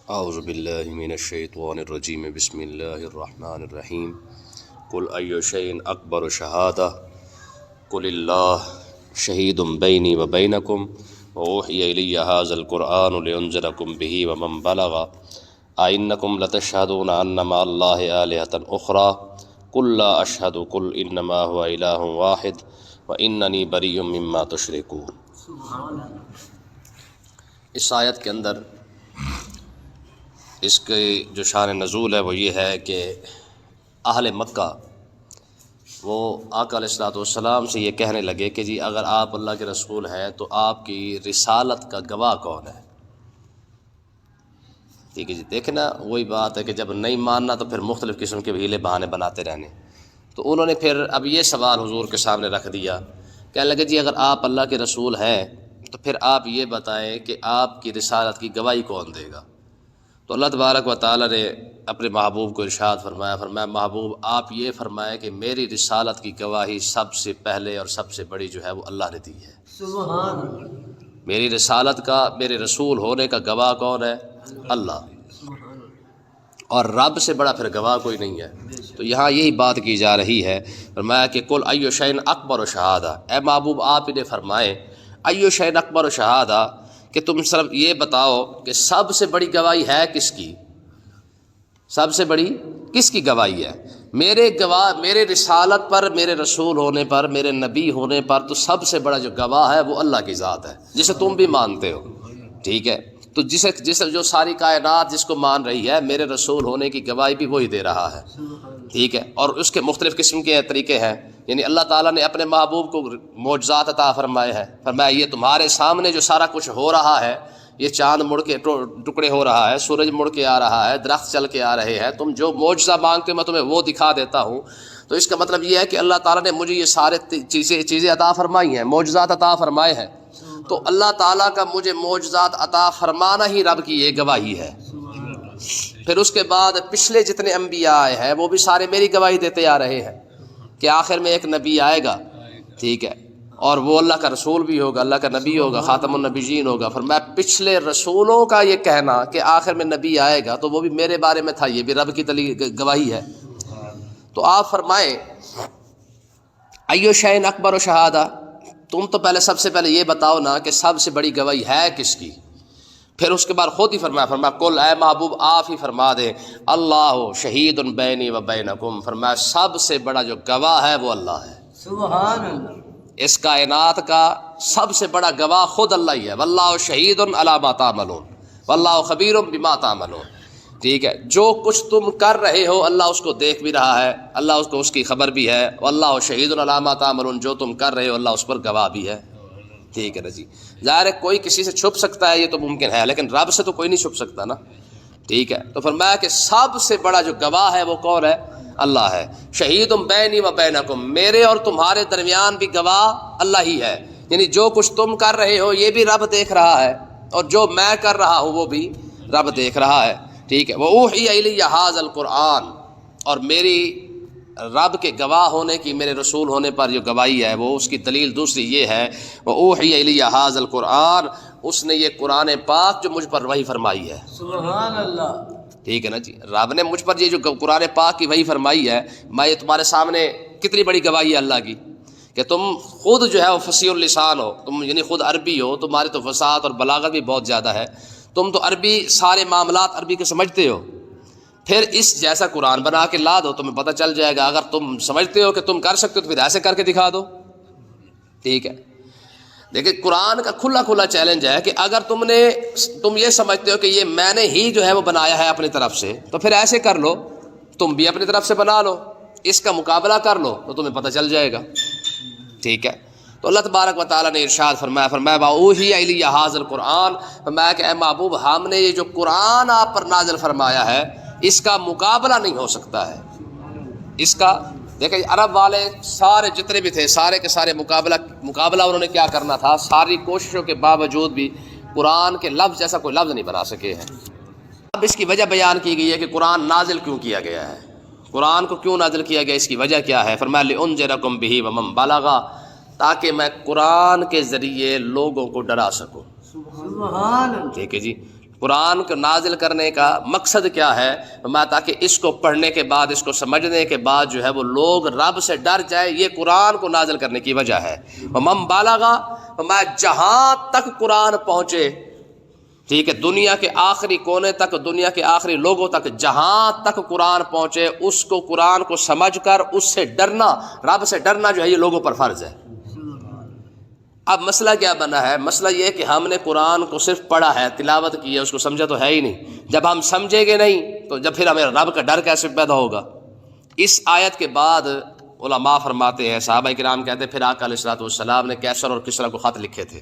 اعوذ باللہ من الشیطان الرجیم بسم اللہ الرحمن الرحیم قل ای شیء اکبر شہادہ قل اللہ شہید بینی و بینکم واوحی الی ھذا القرآن لانذرکم بہ ومن بلغ ائنکم لتشہدون ان مع اللہ آلہۃ اخری قل لا اشہد قل انما هو الہ واحد واننی بریء مما تشرکون۔ اس آیت کے اندر اس کے جو شان نزول ہے وہ یہ ہے کہ اہل مکہ وہ آقا علیہ الصلوۃ والسلام سے یہ کہنے لگے کہ جی اگر آپ اللہ کے رسول ہیں تو آپ کی رسالت کا گواہ کون ہے؟ ٹھیک ہے جی، دیکھنا وہی بات ہے کہ جب نہیں ماننا تو پھر مختلف قسم کے ہیلے بہانے بناتے رہنے۔ تو انہوں نے پھر اب یہ سوال حضور کے سامنے رکھ دیا، کہنے لگے جی اگر آپ اللہ کے رسول ہیں تو پھر آپ یہ بتائیں کہ آپ کی رسالت کی گواہی کون دے گا؟ تو اللہ تبارک و تعالیٰ نے اپنے محبوب کو ارشاد فرمایا محبوب آپ یہ فرمائیں کہ میری رسالت کی گواہی سب سے پہلے اور سب سے بڑی جو ہے وہ اللہ نے دی ہے۔ سبحان اللہ۔ میری رسالت کا، میرے رسول ہونے کا گواہ کون ہے؟ اللہ، اور رب سے بڑا پھر گواہ کوئی نہیں ہے۔ تو یہاں یہی بات کی جا رہی ہے، فرمایا کہ قل ای شیء اکبر شہادہ، اے محبوب آپ انہیں فرمائیں ای شیء اکبر شہادہ کہ تم صرف یہ بتاؤ کہ سب سے بڑی گواہی ہے کس کی؟ سب سے بڑی کس کی گواہی ہے؟ میرے رسالت پر، میرے رسول ہونے پر، میرے نبی ہونے پر تو سب سے بڑا جو گواہ ہے وہ اللہ کی ذات ہے، جسے تم بھی مانتے ہو۔ ٹھیک ہے، تو جسے جو ساری کائنات جس کو مان رہی ہے، میرے رسول ہونے کی گواہی بھی وہی دے رہا ہے۔ ٹھیک ہے، اور اس کے مختلف قسم کے طریقے ہیں، یعنی اللہ تعالیٰ نے اپنے محبوب کو معجزات عطا فرمائے ہیں، فرمایا یہ تمہارے سامنے جو سارا کچھ ہو رہا ہے، یہ چاند مڑ کے ٹکڑے ہو رہا ہے، سورج مڑ کے آ رہا ہے، درخت چل کے آ رہے ہیں، تم جو معجزہ مانگتے ہو میں تمہیں وہ دکھا دیتا ہوں۔ تو اس کا مطلب یہ ہے کہ اللہ تعالیٰ نے مجھے یہ سارے چیزیں عطا فرمائی ہیں، معجزات عطا فرمائے ہیں، تو اللہ تعالیٰ کا مجھے معجزات عطا فرمانا ہی رب کی یہ گواہی ہے۔ پھر اس کے بعد پچھلے جتنے انبیاء آئے ہیں وہ بھی سارے میری گواہی دیتے آ رہے ہیں کہ آخر میں ایک نبی آئے گا، ٹھیک ہے، اور وہ اللہ کا رسول بھی ہوگا، اللہ کا نبی ہوگا، خاتم النبیین ہوگا۔ فرمایا پچھلے رسولوں کا یہ کہنا کہ آخر میں نبی آئے گا تو وہ بھی میرے بارے میں تھا، یہ بھی رب کی گواہی ہے۔ تو آپ فرمائیں ایو شیء اکبر و شہادہ، تم تو پہلے سب سے پہلے یہ بتاؤ نا کہ سب سے بڑی گواہی ہے کس کی؟ پھر اس کے بعد خود ہی فرمایا قل اے محبوب آپ ہی فرما دیں اللہ شہید بینی و بینکم، فرمایا سب سے بڑا جو گواہ ہے وہ اللہ ہے۔ سبحان اللہ۔ اس کائنات کا سب سے بڑا گواہ خود اللہ ہی ہے، واللہ شہید علی ما تعملون واللہ خبیر بما تعملون۔ ٹھیک ہے، جو کچھ تم کر رہے ہو اللہ اس کو دیکھ بھی رہا ہے، اللہ اس کو اس کی خبر بھی ہے، واللہ شہید علی ما تعملون، جو تم کر رہے ہو اللہ اس پر گواہ بھی ہے۔ ٹھیک ہے نا جی، ظاہر ہے کوئی کسی سے چھپ سکتا ہے، یہ تو ممکن ہے، لیکن رب سے تو کوئی نہیں چھپ سکتا نا۔ ٹھیک ہے، تو فرمایا کہ سب سے بڑا جو گواہ ہے وہ کون ہے؟ اللہ ہے۔ شہید بینی و بینکم، میرے اور تمہارے درمیان بھی گواہ اللہ ہی ہے، یعنی جو کچھ تم کر رہے ہو یہ بھی رب دیکھ رہا ہے، اور جو میں کر رہا ہوں وہ بھی رب دیکھ رہا ہے۔ ٹھیک ہے، وَأُوحِيَ إِلَيَّ هَذَا الْقُرْآنَ، اور میری رب کے گواہ ہونے کی، میرے رسول ہونے پر جو گواہی ہے وہ اس کی دلیل دوسری یہ ہے وَأُوحِيَ إِلَيَّ هَذَا الْقُرْآنَ، اس نے یہ قرآن پاک جو مجھ پر وحی فرمائی ہے۔ سبحان اللہ۔ ٹھیک ہے نا جی، رب نے مجھ پر یہ جو قرآن پاک کی وحی فرمائی ہے، میں یہ تمہارے سامنے کتنی بڑی گواہی ہے اللہ کی کہ تم خود جو ہے وہ فصیح اللسان ہو، تم یعنی خود عربی ہو، تمہاری تو فصاحت اور بلاغت بھی بہت زیادہ ہے، تم تو عربی سارے معاملات عربی کے سمجھتے ہو، پھر اس جیسا قرآن بنا کے لا دو، تمہیں پتہ چل جائے گا۔ اگر تم سمجھتے ہو کہ تم کر سکتے ہو تو پھر ایسے کر کے دکھا دو۔ ٹھیک ہے، دیکھیں قرآن کا کھلا کھلا چیلنج ہے کہ اگر تم یہ سمجھتے ہو کہ یہ میں نے ہی جو ہے وہ بنایا ہے اپنی طرف سے، تو پھر ایسے کر لو، تم بھی اپنی طرف سے بنا لو، اس کا مقابلہ کر لو تو تمہیں پتہ چل جائے گا۔ ٹھیک ہے، تو اللہ تبارک و تعالیٰ نے ارشاد فرمایا وَأُوحِيَ إِلَيَّ هَذَا الْقُرْآنَ، فرمایا کہ اے محبوب ہم نے یہ جو قرآن آپ پر نازل فرمایا ہے اس کا مقابلہ نہیں ہو سکتا ہے۔ اس کا دیکھیں عرب والے سارے جتنے بھی تھے سارے کے سارے مقابلہ انہوں نے کیا کرنا تھا، ساری کوششوں کے باوجود بھی قرآن کے لفظ جیسا کوئی لفظ نہیں بنا سکے ہیں۔ اب اس کی وجہ بیان کی گئی ہے کہ قرآن نازل کیوں کیا گیا ہے، قرآن کو کیوں نازل کیا گیا، اس کی وجہ کیا ہے؟ فرمایا لِأُنذِرَكُم بِهِ وَمَن بَلَغَ، تاکہ میں قرآن کے ذریعے لوگوں کو ڈرا سکوں۔ سبحان اللہ۔ ٹھیک ہے جی، قرآن کو نازل کرنے کا مقصد کیا ہے؟ تاکہ اس کو پڑھنے کے بعد، اس کو سمجھنے کے بعد جو ہے وہ لوگ رب سے ڈر جائے، یہ قرآن کو نازل کرنے کی وجہ ہے۔ وَمَن بَلَغَ، جہاں تک قرآن پہنچے، ٹھیک ہے، دنیا کے آخری کونے تک، دنیا کے آخری لوگوں تک، جہاں تک قرآن پہنچے اس کو، قرآن کو سمجھ کر اس سے ڈرنا، رب سے ڈرنا جو ہے یہ لوگوں پر فرض ہے۔ اب مسئلہ کیا بنا ہے؟ مسئلہ یہ کہ ہم نے قرآن کو صرف پڑھا ہے، تلاوت کی ہے، اس کو سمجھا تو ہے ہی نہیں۔ جب ہم سمجھیں گے نہیں تو جب پھر ہمیں رب کا ڈر کیسے پیدا ہوگا؟ اس آیت کے بعد علماء فرماتے ہیں، صحابہ کرام کہتے ہیں، پھر آقا علیہ الصلوۃ والسلام نے کیسر اور کسریٰ کو خط لکھے تھے،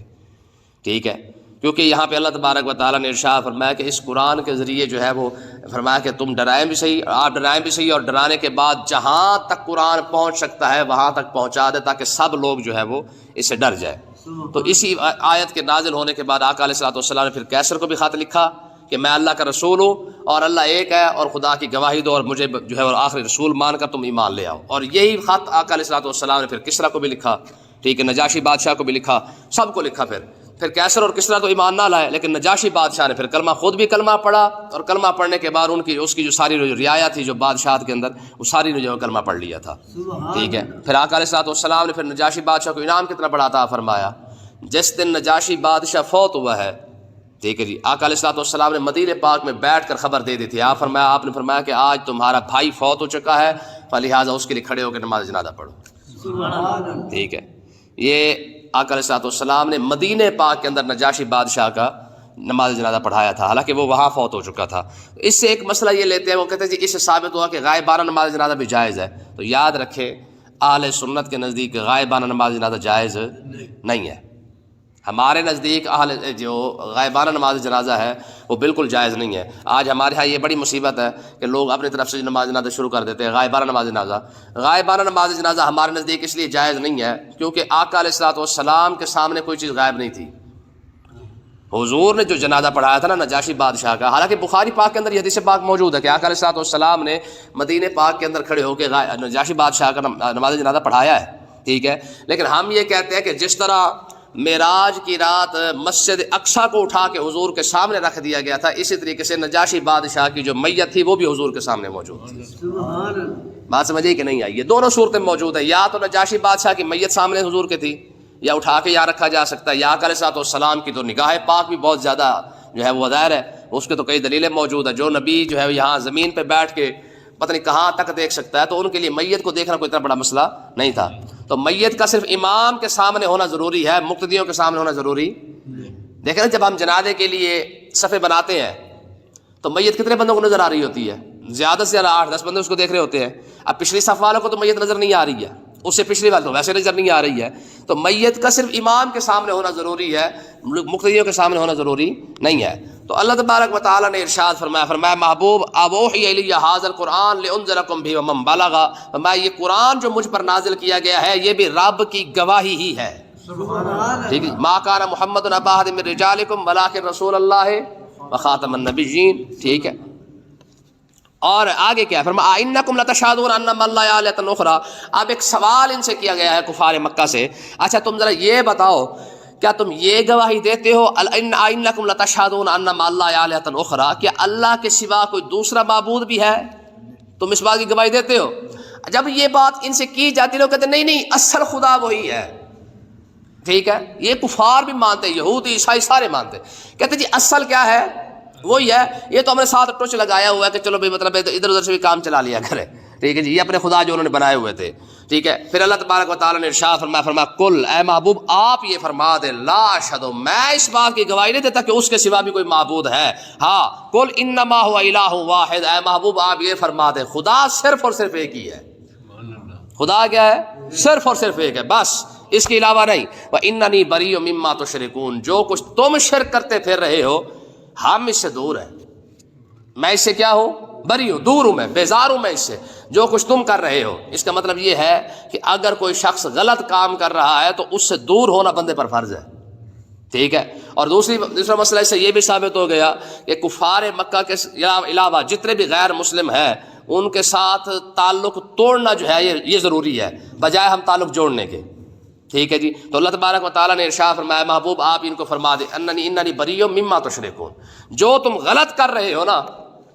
ٹھیک ہے، کیونکہ یہاں پہ اللہ تبارک و تعالیٰ نے ارشاد فرمایا کہ اس قرآن کے ذریعے جو ہے وہ فرمایا کہ تم ڈرائیں بھی صحیح، آپ ڈرائیں بھی صحیح، اور ڈرانے کے بعد جہاں تک قرآن پہنچ سکتا ہے وہاں تک پہنچا دے تاکہ سب لوگ جو ہے وہ اس سے ڈر جائے۔ تو اسی آیت کے نازل ہونے کے بعد آقا علیہ الصلوۃ والسلام نے پھر کیسر کو بھی خط لکھا کہ میں اللہ کا رسول ہوں اور اللہ ایک ہے، اور خدا کی گواہی دو اور مجھے جو ہے اور آخری رسول مان کر تم ایمان لے آؤ۔ اور یہی خط آقا علیہ الصلوۃ والسلام نے پھر کسریٰ کو بھی لکھا، ٹھیک ہے، نجاشی بادشاہ کو بھی لکھا، سب کو لکھا۔ پھر کیسر اور کسریٰ تو ایمان نہ لائے، لیکن نجاشی بادشاہ نے پھر کلمہ، خود بھی کلمہ پڑھا، اور کلمہ پڑھنے کے بعد اس کی جو ساری رعایا تھی جو بادشاہت کے اندر، وہ ساری نے جو کلمہ پڑھ لیا تھا، ٹھیک ہے۔ پھر آقا علیہ الصلوۃ والسلام نے پھر نجاشی بادشاہ کو انعام کتنا بڑا عطا فرمایا۔ جس دن نجاشی بادشاہ فوت ہوا ہے، ٹھیک ہے جی، آقا علیہ الصلوۃ والسلام نے مدینہ پاک میں بیٹھ کر خبر دے دی تھی۔ آپ نے فرمایا کہ آج تمہارا بھائی فوت ہو چکا ہے، فلہٰذا اس کے لیے کھڑے ہو کے نماز جنازہ پڑھو، ٹھیک ہے۔ یہ آقا علیہ الصلوۃ والسلام نے مدینہ پاک کے اندر نجاشی بادشاہ کا نماز جنازہ پڑھایا تھا، حالانکہ وہ وہاں فوت ہو چکا تھا۔ اس سے ایک مسئلہ یہ لیتے ہیں، وہ کہتے ہیں جی اس سے ثابت ہوا کہ غائبانہ نماز جنازہ بھی جائز ہے۔ تو یاد رکھیں، اہل سنت کے نزدیک غائبانہ نماز جنازہ جائز نہیں ہے۔ ہمارے نزدیک جو غائبانہ نماز جنازہ ہے وہ بالکل جائز نہیں ہے۔ آج ہمارے ہاں یہ بڑی مصیبت ہے کہ لوگ اپنی طرف سے نماز جنازہ شروع کر دیتے ہیں، غائبانہ نماز جنازہ۔ غائبانہ نماز جنازہ ہمارے نزدیک اس لیے جائز نہیں ہے کیونکہ آقا علیہ الصلوۃ والسلام کے سامنے کوئی چیز غائب نہیں تھی۔ حضور نے جو جنازہ پڑھایا تھا نا نجاشی بادشاہ کا، حالانکہ بخاری پاک کے اندر یہ حدیث پاک موجود ہے کہ آقا علیہ الصلوۃ والسلام نے مدینہ پاک کے اندر کھڑے ہو کے نجاشی بادشاہ کا نماز جنازہ پڑھایا ہے، ٹھیک ہے۔ لیکن ہم یہ کہتے ہیں کہ جس طرح معراج کی رات مسجد اقصیٰ کو اٹھا کے حضور کے سامنے رکھ دیا گیا تھا، اسی طریقے سے نجاشی بادشاہ کی جو میت تھی وہ بھی حضور کے سامنے موجود تھی۔ بات سمجھے کہ نہیں آئی؟ یہ دونوں صورتیں موجود ہیں، یا تو نجاشی بادشاہ کی میت سامنے حضور کے تھی، یا اٹھا کے یہاں رکھا جا سکتا ہے، یا آقا علیہ الصلوۃ والسلام کی تو نگاہ پاک بھی بہت زیادہ جو ہے وہ ظاہر ہے، اس کے تو کئی دلیلیں موجود ہیں۔ جو نبی جو ہے یہاں زمین پہ بیٹھ کے پتہ نہیں کہاں تک دیکھ سکتا ہے، تو ان کے لیے میت کو دیکھنا کوئی اتنا بڑا مسئلہ نہیں تھا۔ تو میت کا صرف امام کے سامنے ہونا ضروری ہے، مقتدیوں کے سامنے ہونا ضروری۔ دیکھیں نا، جب ہم جنازے کے لیے صفیں بناتے ہیں تو میت کتنے بندوں کو نظر آ رہی ہوتی ہے؟ زیادہ سے زیادہ 8-10 بندے اس کو دیکھ رہے ہوتے ہیں۔ اب پچھلی صف والوں کو تو میت نظر نہیں آ رہی ہے، اس سے پچھلی والوں تو ویسے نظر نہیں آ رہی ہے۔ تو میت کا صرف امام کے سامنے ہونا ضروری ہے، مقتدیوں کے سامنے ہونا ضروری نہیں ہے۔ تو اللہ تبارک و تعالیٰ نے ارشاد فرمایا محبوب اوحی الی ھذا القرآن لانذرکم بہ ومن بلغ، فرمایا یہ قرآن جو مجھ پر نازل کیا گیا ہے یہ بھی رب کی گواہی ہی ہے۔ ٹھیک ہے، ما کان محمد ابا احد من رجالکم ولکن رسول اللہ وخاتم النبیین، ٹھیک ہے۔ اور آگے کیا ہے؟ فرمایا انکم لتشہدون ان مع اللہ الہۃ اخری۔ اب ایک سوال ان سے کیا گیا ہے کفار مکہ سے، اچھا تم ذرا یہ بتاؤ، کیا تم یہ گواہی دیتے ہو انکم لتشہدون ان مع اللہ الہۃ اخری، کہ اللہ کے سوا کوئی دوسرا معبود بھی ہے؟ تم اس بات کی گواہی دیتے ہو؟ جب یہ بات ان سے کی جاتی لوگ کہتے نہیں اصل خدا وہی ہے، ٹھیک ہے۔ یہ کفار بھی مانتے، یہودی عیسائی سارے مانتے، کہتے جی اصل کیا ہے؟ وہی ہے۔ یہ تو ہم نے ساتھ ٹچ لگایا ہوا ہے کہ چلو بھائی مطلب ادھر ادھر سے بھی کام چلا لیا کرے، ٹھیک ہے جی، یہ اپنے خدا جو انہوں نے بنائے ہوئے تھے، ٹھیک ہے۔ پھر اللہ تبارک و تعالیٰ نے ارشاد فرمایا کل، اے محبوب آپ یہ فرما دے، لا اشہد، میں اس بات کی گواہی نہیں دیتا کہ اس کے سوا بھی کوئی معبود ہے، ہاں کل انما هو الہ واحد، اے محبوب آپ یہ فرما دے خدا صرف اور صرف ایک ہی ہے۔ خدا کیا ہے؟ صرف اور صرف ایک ہے، بس اس کے علاوہ نہیں۔ واننی بریء مما تشرکون، جو کچھ تم شرک کرتے پھر رہے ہو ہم اس سے دور ہیں، میں اس سے کیا ہوں؟ بری ہوں، دور ہوں، میں بیزار ہوں میں اس سے، جو کچھ تم کر رہے ہو۔ اس کا مطلب یہ ہے کہ اگر کوئی شخص غلط کام کر رہا ہے تو اس سے دور ہونا بندے پر فرض ہے، ٹھیک ہے۔ اور دوسرا مسئلہ اس سے یہ بھی ثابت ہو گیا کہ کفار مکہ کے علاوہ جتنے بھی غیر مسلم ہیں ان کے ساتھ تعلق توڑنا جو ہے یہ ضروری ہے بجائے ہم تعلق جوڑنے کے، ٹھیک ہے جی. تو اللہ تبارک و تعالیٰ نے ارشاد فرمایا محبوب آپ ان کو فرما دیں اننی بریء مما تشرکون، جو تم غلط کر رہے ہو نا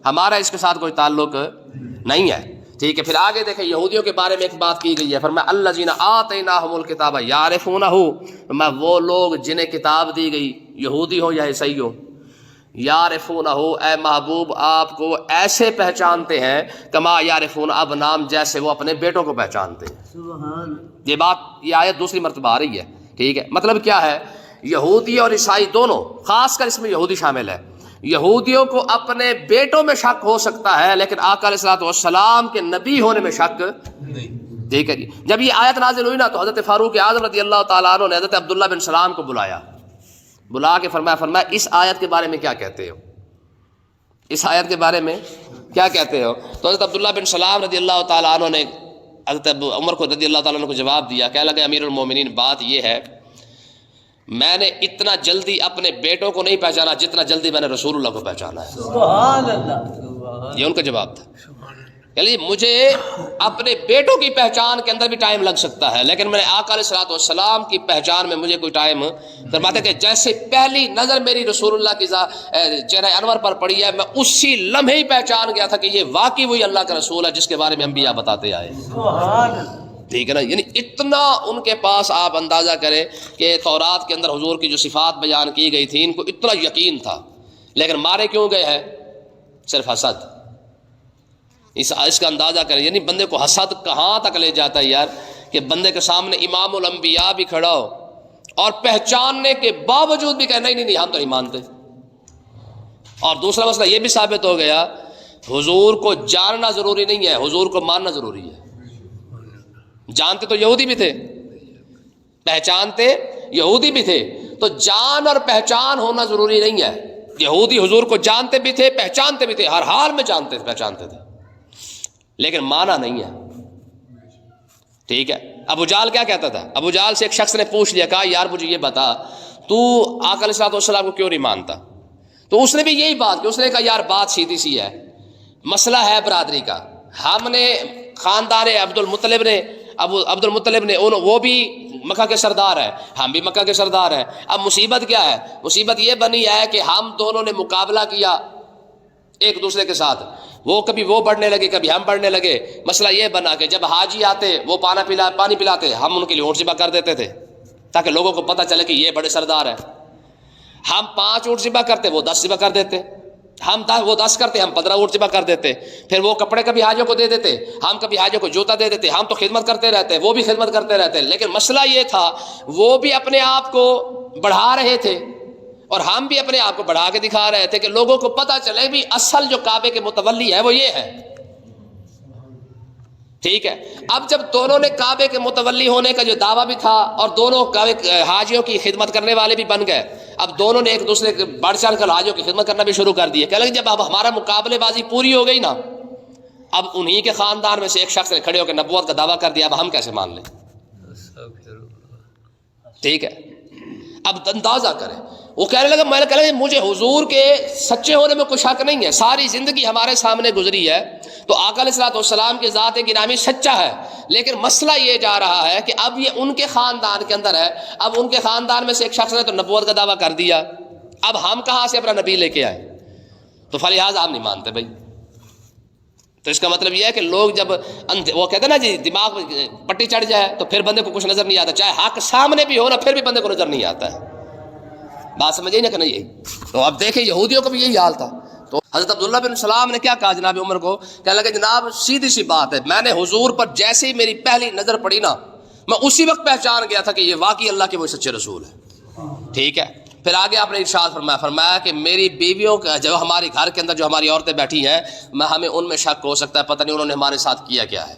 ہمارا اس کے ساتھ کوئی تعلق نہیں ہے. ٹھیک ہے. پھر آگے دیکھیں یہودیوں کے بارے میں ایک بات کی گئی ہے، فرمایا الذین آتیناہم الکتاب یعرفونہ، فرمایا وہ لوگ جنہیں کتاب دی گئی یہودی ہو یا عیسائی ہو، یعرفونہ اے محبوب آپ کو ایسے پہچانتے ہیں کما یعرفون ابناءہم، جیسے وہ اپنے بیٹوں کو پہچانتے ہیں. سبحان. یہ بات یہ آیت دوسری مرتبہ آ رہی ہے. ٹھیک ہے. مطلب کیا ہے، یہودی اور عیسائی دونوں، خاص کر اس میں یہودی شامل ہے، یہودیوں کو اپنے بیٹوں میں شک ہو سکتا ہے لیکن آقا علیہ الصلوۃ والسلام کے نبی ہونے میں شک نہیں. ٹھیک ہے جی. جب یہ آیت نازل ہوئی نا تو حضرت فاروق اعظم رضی اللہ تعالیٰ عنہ نے حضرت عبداللہ بن سلام کو بلا کے فرمایا اس آیت کے بارے میں کیا کہتے ہو، اس آیت کے بارے میں کیا کہتے ہو. تو حضرت عبداللہ بن سلام رضی اللہ تعالیٰ عنہ نے حضرت عمر کو رضی اللہ تعالیٰ عنہ کو جواب دیا، کہنے لگے امیر المومنین بات یہ ہے میں نے اتنا جلدی اپنے بیٹوں کو نہیں پہچانا جتنا جلدی میں نے رسول اللہ کو پہچانا ہے. سبحان اللہ. یہ ان کا جواب تھا. یعنی مجھے اپنے بیٹوں کی پہچان کے اندر بھی ٹائم لگ سکتا ہے لیکن میں نے آقا علیہ الصلوۃ والسلام کی پہچان میں مجھے کوئی ٹائم فرماتے کہ جیسے پہلی نظر میری رسول اللہ کی چہرہ انور پر پڑی ہے میں اسی لمحے ہی پہچان گیا تھا کہ یہ واقعی وہی اللہ کا رسول ہے جس کے بارے میں انبیاء بتاتے آئے. سبحان اللہ. ٹھیک ہے نا. یعنی اتنا ان کے پاس آپ اندازہ کریں کہ تورات کے اندر حضور کی جو صفات بیان کی گئی تھی ان کو اتنا یقین تھا لیکن مارے کیوں گئے ہیں؟ صرف حسد. اس کا اندازہ کریں. یعنی بندے کو حسد کہاں تک لے جاتا ہے یار کہ بندے کے سامنے امام الانبیاء بھی کھڑا ہو اور پہچاننے کے باوجود بھی کہنا نہیں ہم تو نہیں مانتے. اور دوسرا مسئلہ یہ بھی ثابت ہو گیا حضور کو جاننا ضروری نہیں ہے، حضور کو ماننا ضروری ہے. جانتے تو یہودی بھی تھے، پہچانتے یہودی بھی تھے، تو جان اور پہچان ہونا ضروری نہیں ہے. یہودی حضور کو جانتے بھی تھے پہچانتے بھی تھے، ہر حال میں جانتے تھے پہچانتے تھے لیکن مانا نہیں ہے. ٹھیک ہے. ابو جہل کیا کہتا تھا؟ ابو جہل سے ایک شخص نے پوچھ لیا، کہا یار مجھے یہ بتا تو آقا علیہ الصلوۃ والسلام کو کیوں نہیں مانتا؟ تو اس نے بھی یہی بات کہ اس نے کہا یار بات سیدھی سی ہے، مسئلہ ہے برادری کا. ہم نے خاندان عبد المطلب نے وہ بھی مکہ کے سردار ہے، ہم بھی مکہ کے سردار ہیں. اب مصیبت کیا ہے؟ مصیبت یہ بنی ہے کہ ہم دونوں نے مقابلہ کیا ایک دوسرے کے ساتھ، وہ کبھی وہ بڑھنے لگے کبھی ہم بڑھنے لگے. مسئلہ یہ بنا کہ جب حاجی آتے وہ پانی پلاتے، ہم ان کے لیے اونٹ ذبح کر دیتے تھے تاکہ لوگوں کو پتہ چلے کہ یہ بڑے سردار ہیں. ہم 5 اونٹ ذبح کرتے وہ 10 ذبح کر دیتے، وہ 10 کرتے ہم 15 اونٹ ذبح کر دیتے. پھر وہ کپڑے کبھی حاجیوں کو دے دیتے، ہم کبھی حاجیوں کو جوتا دے دیتے. ہم تو خدمت کرتے رہتے وہ بھی خدمت کرتے رہتے. لیکن مسئلہ یہ تھا وہ بھی اپنے آپ کو بڑھا رہے تھے اور ہم بھی اپنے آپ کو بڑھا کے دکھا رہے تھے کہ لوگوں کو پتہ چلے بھی اصل جو کعبے کے متولی ہے وہ یہ ہے. ٹھیک ہے. اب جب دونوں نے کعبے کے متولی ہونے کا جو دعویٰ بھی تھا اور دونوں حاجیوں کی خدمت کرنے والے بھی بن گئے، اب دونوں نے ایک دوسرے کے بڑھ چڑھ کر حاجیوں کی خدمت کرنا بھی شروع کر دی. کہ جب اب ہمارا مقابلے بازی پوری ہو گئی نا، اب انہی کے خاندان میں سے ایک شخص نے کھڑے ہو کے نبوت کا دعویٰ کر دیا، اب ہم کیسے مان لیں؟ ٹھیک ہے. اب اندازہ کریں وہ کہنے لگا میں نے کہا مجھے حضور کے سچے ہونے میں کوئی شک نہیں ہے، ساری زندگی ہمارے سامنے گزری ہے تو آقا علیہ الصلوۃ والسلام کی ذات گرامی سچا ہے. لیکن مسئلہ یہ جا رہا ہے کہ اب یہ ان کے خاندان کے اندر ہے، اب ان کے خاندان میں سے ایک شخص نے تو نبوت کا دعویٰ کر دیا، اب ہم کہاں سے اپنا نبی لے کے آئے؟ تو فلہذا ہم نہیں مانتے بھائی. تو اس کا مطلب یہ ہے کہ لوگ جب وہ کہتے ہیں نا جی دماغ میں پٹی چڑھ جائے تو پھر بندے کو کچھ نظر نہیں آتا، چاہے حق سامنے بھی ہو نا پھر بھی بندے کو نظر نہیں آتا ہے. بات سمجھے نا کہ نہیں؟ یہی تو اب دیکھیں یہودیوں کا بھی یہی حال تھا. تو حضرت عبداللہ بن سلام نے کیا کہا جناب عمر کو؟ کہنے لگے جناب سیدھی سی بات ہے، میں نے حضور پر جیسے ہی میری پہلی نظر پڑی نا میں اسی وقت پہچان گیا تھا کہ یہ واقعی اللہ کے وہ سچے رسول ہے. ٹھیک ہے. پھر آگے آپ نے ارشاد فرمایا کہ میری بیویوں کا جو ہمارے گھر کے اندر جو ہماری عورتیں بیٹھی ہیں ہمیں ان میں شک ہو سکتا ہے پتہ نہیں انہوں نے ہمارے ساتھ کیا کیا ہے،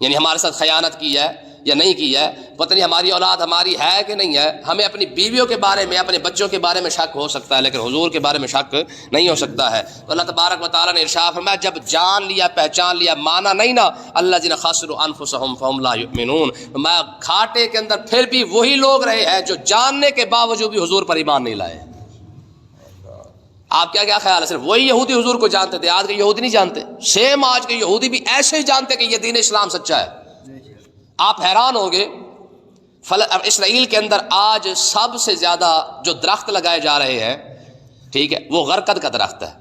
یعنی ہمارے ساتھ خیانت کی ہے یا نہیں کی ہے، پتہ نہیں ہماری اولاد ہماری ہے کہ نہیں ہے. ہمیں اپنی بیویوں کے بارے میں اپنے بچوں کے بارے میں شک ہو سکتا ہے لیکن حضور کے بارے میں شک نہیں ہو سکتا ہے. تو اللہ تبارک و تعالیٰ نے ارشاد فرمایا جب جان لیا پہچان لیا مانا نہیں نا، الذین خسروا انفسهم فهم لا یؤمنون، میں گھاٹے کے اندر پھر بھی وہی لوگ رہے ہیں جو جاننے کے باوجود بھی حضور پر ایمان نہیں لائے. آپ کیا خیال ہے؟ صرف وہی یہودی حضور کو جانتے تھے، آج کے یہودی نہیں جانتے. سیم آج کے یہودی بھی ایسے ہی جانتے کہ یہ دین اسلام سچا ہے. آپ حیران ہوں گے اسرائیل کے اندر آج سب سے زیادہ جو درخت لگائے جا رہے ہیں، ٹھیک ہے، وہ غرقد کا درخت ہے،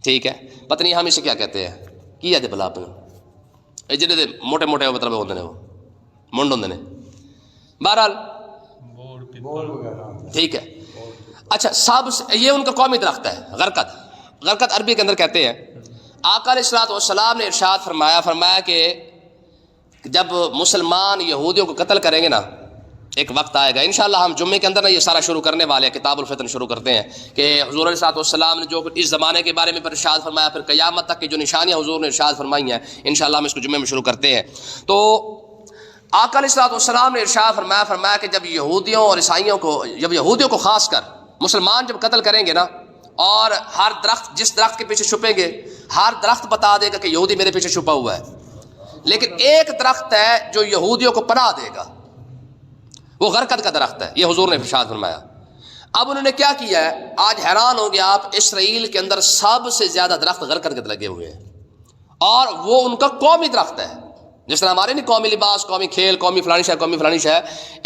ٹھیک ہے، پتہ نہیں ہم اسے کیا کہتے ہیں، کیا دے بلا اپنے جنہیں موٹے موٹے مطلب ہوتے ہیں، وہ منڈ ہوتے ہیں، بہرحال ٹھیک ہے۔ اچھا، سب سے یہ ان کا قومی درخت ہے غرقد۔ غرقد عربی کے اندر کہتے ہیں۔ آقا علیہ الصلوۃ والسلام نے ارشاد فرمایا کہ جب مسلمان یہودیوں کو قتل کریں گے نا، ایک وقت آئے گا انشاءاللہ، ہم جمعے کے اندر نا یہ سارا شروع کرنے والے ہیں، کتاب الفتن شروع کرتے ہیں کہ حضور علیہ الصلوۃ والسلام نے جو اس زمانے کے بارے میں ارشاد فرمایا، پھر قیامت تک کی جو نشانیاں حضور نے ارشاد فرمائی ہیں، انشاءاللہ ہم اس کو جمعے میں شروع کرتے ہیں۔ تو آقا علیہ الصلوۃ والسلام نے ارشاد فرمایا کہ جب یہودیوں اور عیسائیوں کو خاص کر مسلمان جب قتل کریں گے نا، اور ہر درخت جس درخت کے پیچھے چھپیں گے، ہر درخت بتا دے گا کہ یہودی میرے پیچھے چھپا ہوا ہے، لیکن ایک درخت ہے جو یہودیوں کو پناہ دے گا، وہ غرقد کا درخت ہے، یہ حضور نے ارشاد فرمایا۔ اب انہوں نے کیا کیا ہے، آج حیران ہوں گے آپ، اسرائیل کے اندر سب سے زیادہ درخت غرقد کے لگے ہوئے ہیں، اور وہ ان کا قومی درخت ہے، جس طرح ہمارے نہیں قومی لباس، قومی کھیل، قومی فلانی شے، قومی فلانی شے،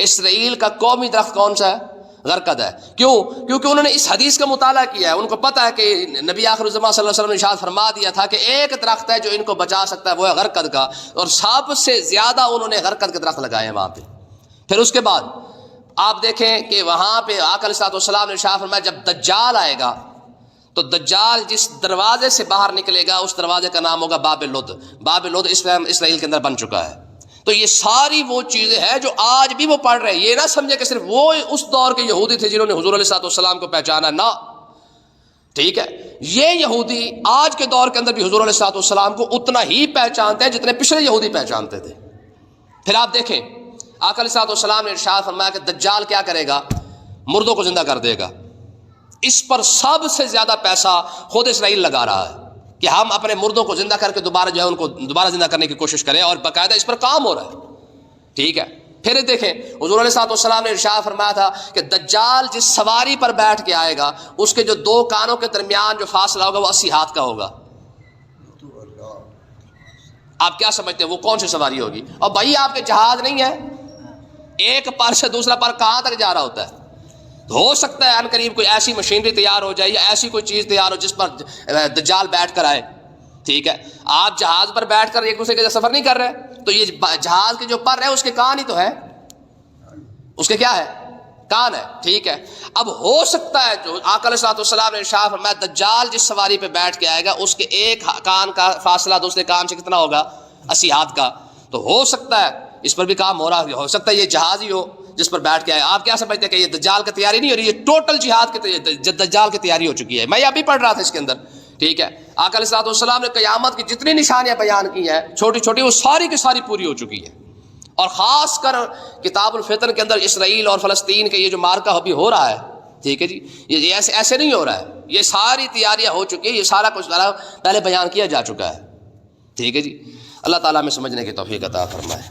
اسرائیل کا قومی درخت کون سا ہے؟ غرقد ہے۔ کیوں؟ کیونکہ انہوں نے اس حدیث کا مطالعہ کیا ہے، ان کو پتہ ہے کہ نبی آخر الزمان صلی اللہ علیہ وسلم نے ارشاد فرما دیا تھا کہ ایک درخت ہے جو ان کو بچا سکتا ہے، وہ ہے غرقد کا، اور سب سے زیادہ انہوں نے غرقد کے درخت لگائے ہیں وہاں پہ۔ پھر اس کے بعد آپ دیکھیں کہ وہاں پہ آقا علیہ السلام نے ارشاد فرمایا جب دجال آئے گا تو دجال جس دروازے سے باہر نکلے گا اس دروازے کا نام ہوگا باب لد۔ باب لد اسرائیل کے اندر بن چکا ہے۔ تو یہ ساری وہ چیزیں ہیں جو آج بھی وہ پڑھ رہے ہیں، یہ نہ سمجھے کہ صرف وہ اس دور کے یہودی تھے جنہوں نے حضور علیہ السلام کو پہچانا، نہ، ٹھیک ہے، یہ یہودی آج کے دور کے اندر بھی حضور علیہ السلام کو اتنا ہی پہچانتے ہیں جتنے پچھلے یہودی پہچانتے تھے۔ پھر آپ دیکھیں آقا علیہ السلام نے ارشاد فرمایا کہ دجال کیا کرے گا، مردوں کو زندہ کر دے گا۔ اس پر سب سے زیادہ پیسہ خود اسرائیل لگا رہا ہے کہ ہم اپنے مردوں کو زندہ کر کے دوبارہ جو ہے ان کو دوبارہ زندہ کرنے کی کوشش کریں، اور باقاعدہ اس پر کام ہو رہا ہے، ٹھیک ہے۔ پھر دیکھیں حضور علیہ السلام نے ارشاد فرمایا تھا کہ دجال جس سواری پر بیٹھ کے آئے گا اس کے جو دو کانوں کے درمیان جو فاصلہ ہوگا وہ 80 ہاتھ کا ہوگا۔ آپ کیا سمجھتے ہیں وہ کون سی سواری ہوگی؟ اور بھائی آپ کے جہاز نہیں ہے، ایک پر سے دوسرا پر کہاں تک جا رہا ہوتا ہے؟ ہو سکتا ہے ان قریب کوئی ایسی مشینری تیار ہو جائے یا ایسی کوئی چیز تیار ہو جس پر دجال بیٹھ کر آئے، ٹھیک ہے۔ آپ جہاز پر بیٹھ کر ایک دوسرے کے سفر نہیں کر رہے، تو یہ جہاز کے جو پر ہے اس کے کان ہی تو ہے، اس کے کیا ہے، کان ہے، ٹھیک ہے۔ اب ہو سکتا ہے جو آقا علیہ السلام نے ارشاد فرمایا دجال جس سواری پہ بیٹھ کے آئے گا اس کے ایک کان کا فاصلہ دوسرے کان سے کتنا ہوگا، 80 ہاتھ کا، تو ہو سکتا ہے اس پر بھی کام ہو رہا ہے، ہو سکتا ہے یہ جہاز ہی ہو جس پر بیٹھ کے آئے۔ آپ کیا سمجھتے ہیں کہ یہ دجال کی تیاری نہیں ہو رہی، یہ ٹوٹل جہاد کی دجال کی تیاری ہو چکی ہے۔ میں ابھی پڑھ رہا تھا اس کے اندر، ٹھیک ہے۔ آقا علیہ السلام نے قیامت کی جتنی نشانیاں بیان کی ہیں چھوٹی چھوٹی، وہ ساری کی ساری پوری ہو چکی ہیں، اور خاص کر کتاب الفتن کے اندر اسرائیل اور فلسطین کے یہ جو مارکہ ابھی ہو رہا ہے، ٹھیک ہے جی، یہ ایسے نہیں ہو رہا ہے، یہ ساری تیاریاں ہو چکی ہیں، یہ سارا کچھ پہلے بیان کیا جا چکا ہے، ٹھیک ہے جی۔ اللہ تعالیٰ میں سمجھنے کی توفیق عطا فرمائے۔